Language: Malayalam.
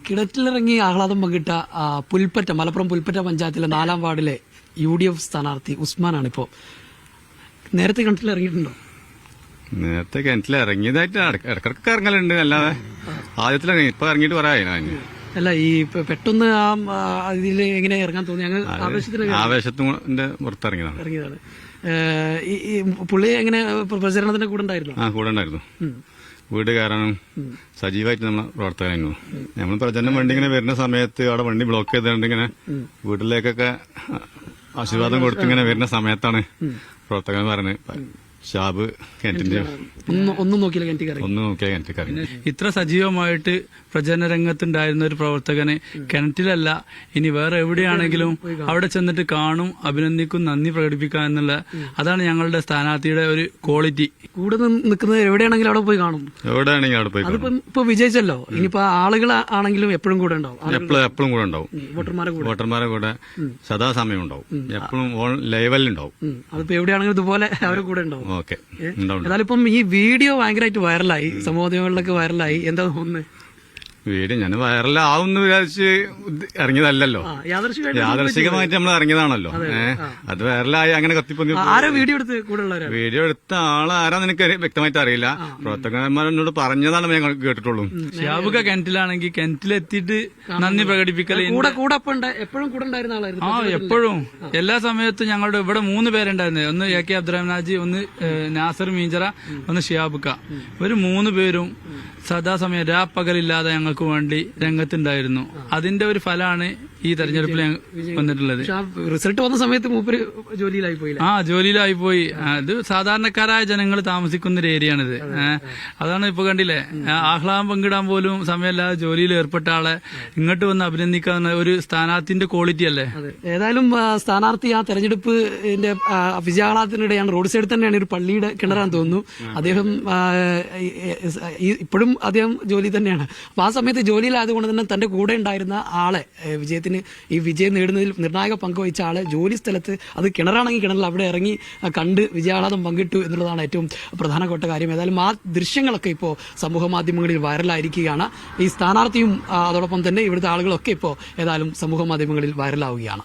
കിണറ്റിലിറങ്ങി ആഹ്ലാദം പങ്കിട്ട പുൽപ്പറ്റ മലപ്പുറം പുൽപ്പറ്റ പഞ്ചായത്തിലെ 4-ാം വാർഡിലെ UDF സ്ഥാനാർത്ഥി ഉസ്മാനാണ് ഇപ്പോ. നേരത്തെ കിണറ്റിലിറങ്ങിയിട്ടുണ്ടോ? നേരത്തെ കിണറ്റിൽ ഇറങ്ങിയതായിട്ട് ഇടക്കിടക്ക് ഇറങ്ങലുണ്ട്, അല്ലാതെ ആദ്യത്തിലിറങ്ങി ഇപ്പൊ ഇറങ്ങിയിട്ട് പറയാ. അല്ല, ഈ പെട്ടെന്ന് ഇതിൽ എങ്ങനെ ഇറങ്ങാൻ തോന്നി? ഞങ്ങൾ ആവേശത്തിന്റെ പുറത്തിറങ്ങിയതാണ്. ഈ പുള്ളി എങ്ങനെ പ്രചരണത്തിന്റെ കൂടെ ഉണ്ടായിരുന്നു? കൂടെ ഉണ്ടായിരുന്നു. വീട് കയറാനും സജീവമായിട്ട് നമ്മളെ പ്രവർത്തകരായിരുന്നു. നമ്മൾ പ്രചരണം വണ്ടി ഇങ്ങനെ വരുന്ന സമയത്ത് അവിടെ വണ്ടി ബ്ലോക്ക് ചെയ്തുകൊണ്ട് ഇങ്ങനെ വീട്ടിലേക്കൊക്കെ ആശീർവാദം കൊടുത്തിങ്ങനെ വരുന്ന സമയത്താണ് പ്രവർത്തകൻ പറഞ്ഞത് ഷാബ് കിണറ്റിന്റെ ഒന്നും നോക്കിയാൽ കിണറ്റിൽ. ഇത്ര സജീവമായിട്ട് പ്രചരണ രംഗത്തുണ്ടായിരുന്ന ഒരു പ്രവർത്തകനെ കിണറ്റിലല്ല ഇനി വേറെ എവിടെയാണെങ്കിലും അവിടെ ചെന്നിട്ട് കാണും, അഭിനന്ദിക്കും, നന്ദി പ്രകടിപ്പിക്കുക എന്നുള്ള അതാണ് ഞങ്ങളുടെ സ്ഥാനാർത്ഥിയുടെ ഒരു ക്വാളിറ്റി. കൂടെ നിൽക്കുന്നത് എവിടെയാണെങ്കിലും അവിടെ പോയി കാണും. എവിടെയാണെങ്കിലും അവിടെ പോയി. അതിപ്പോ ഇപ്പൊ വിജയിച്ചല്ലോ, ഇനിയിപ്പോ ആളുകൾ ആണെങ്കിലും എപ്പോഴും കൂടെ ഉണ്ടാവും. എപ്പോഴും കൂടെ ഉണ്ടാവും. വോട്ടർമാരെ കൂടെ സദാസമയം ഉണ്ടാവും. എപ്പോഴും ലൈവലുണ്ടാവും. അതിപ്പോ എവിടെയാണെങ്കിലും ഇതുപോലെ അവരെ കൂടെ ഉണ്ടാവും. ഓക്കെ. എന്നാലും ഇപ്പം ഈ വീഡിയോ ഭയങ്കരമായിട്ട് വൈറലായി, സമൂഹങ്ങളിലൊക്കെ വൈറലായി. എന്താ തോന്നുന്നത്? വീഡിയോ ഞാൻ വൈറലാവുന്ന വിചാരിച്ച് ഇറങ്ങിയതല്ലോ, യാദർശികമായിട്ട് നമ്മൾ ഇറങ്ങിയതാണല്ലോ. അത് വൈറലായി അങ്ങനെ കത്തിപ്പൊന്നി. വീഡിയോ എടുത്ത ആളാരാന്ന് എനിക്ക് വ്യക്തമായിട്ട് അറിയില്ല. പ്രവർത്തകന്മാരോട് പറഞ്ഞതാണ് ഞങ്ങൾ കേട്ടിട്ടുള്ളൂ. ഷാബുക കിണറ്റിലാണെങ്കിൽ കിണറ്റിലെത്തിയിട്ട് നന്ദി പ്രകടിപ്പിക്കല് എപ്പോഴും കൂടെ ഉണ്ടായിരുന്ന ആളായിരുന്നു. എപ്പോഴും എല്ലാ സമയത്തും ഞങ്ങളുടെ ഇവിടെ 3 പേരുണ്ടായിരുന്നു. ഒന്ന് AK അബ്ദുറഹ്മാൻ ഹാജി, ഒന്ന് നാസർ മീഞ്ചറ, ഒന്ന് ഷിയാബുക്ക. ഇവര് 3 പേരും സദാസമയം രാപ്പകലില്ലാതെ ഞങ്ങൾക്ക് വേണ്ടി രംഗത്തുണ്ടായിരുന്നു. അതിന്റെ ഒരു ഫലമാണ് ഈ തെരഞ്ഞെടുപ്പിൽ വന്നിട്ടുള്ളത്. റിസൾട്ട് വന്ന സമയത്ത് മൂപ്പര് ജോലിയിലായി പോയി. ജോലിയിലായി പോയി. അത് സാധാരണക്കാരായ ജനങ്ങൾ താമസിക്കുന്ന ഒരു ഏരിയയാണിത്. അതാണ് ഇപ്പൊ കണ്ടില്ലേ, ആഹ്ലാദം പങ്കിടാൻ പോലും സമയമില്ലാതെ ജോലിയിൽ ഏർപ്പെട്ട ആളെ ഇങ്ങോട്ട് വന്ന് അഭിനന്ദിക്കാവുന്ന ഒരു സ്ഥാനാർത്ഥിന്റെ ക്വാളിറ്റി അല്ലേ. ഏതായാലും സ്ഥാനാർത്ഥി ആ തെരഞ്ഞെടുപ്പിന്റെ വിജയാഹ്ലാദത്തിനിടെയാണ് റോഡ് സൈഡിൽ തന്നെയാണ് ഒരു പള്ളിയുടെ കിണറാന്ന് തോന്നുന്നു. അദ്ദേഹം ഇപ്പോഴും അദ്ദേഹം ജോലി തന്നെയാണ്. അപ്പൊ ആ സമയത്ത് ജോലിയിലായതുകൊണ്ട് തന്നെ തന്റെ കൂടെ ഉണ്ടായിരുന്ന ആളെ ഈ വിജയം നേടുന്നതിൽ നിർണായക പങ്കുവഹിച്ച ആളെ ജോലി സ്ഥലത്ത്, അത് കിണറാണെങ്കിൽ കിണറിൽ അവിടെ ഇറങ്ങി കണ്ട് വിജയാഹ്ലാദം പങ്കിട്ടു എന്നുള്ളതാണ് ഏറ്റവും പ്രധാനപ്പെട്ട കാര്യം. ഏതായാലും ആ ദൃശ്യങ്ങളൊക്കെ ഇപ്പോൾ സമൂഹ മാധ്യമങ്ങളിൽ വൈറലായിരിക്കുകയാണ്. ഈ സ്ഥാനാർത്ഥിയും അതോടൊപ്പം തന്നെ ഇവിടുത്തെ ആളുകളൊക്കെ ഇപ്പോൾ ഏതായാലും സമൂഹ മാധ്യമങ്ങളിൽ വൈറലാവുകയാണ്.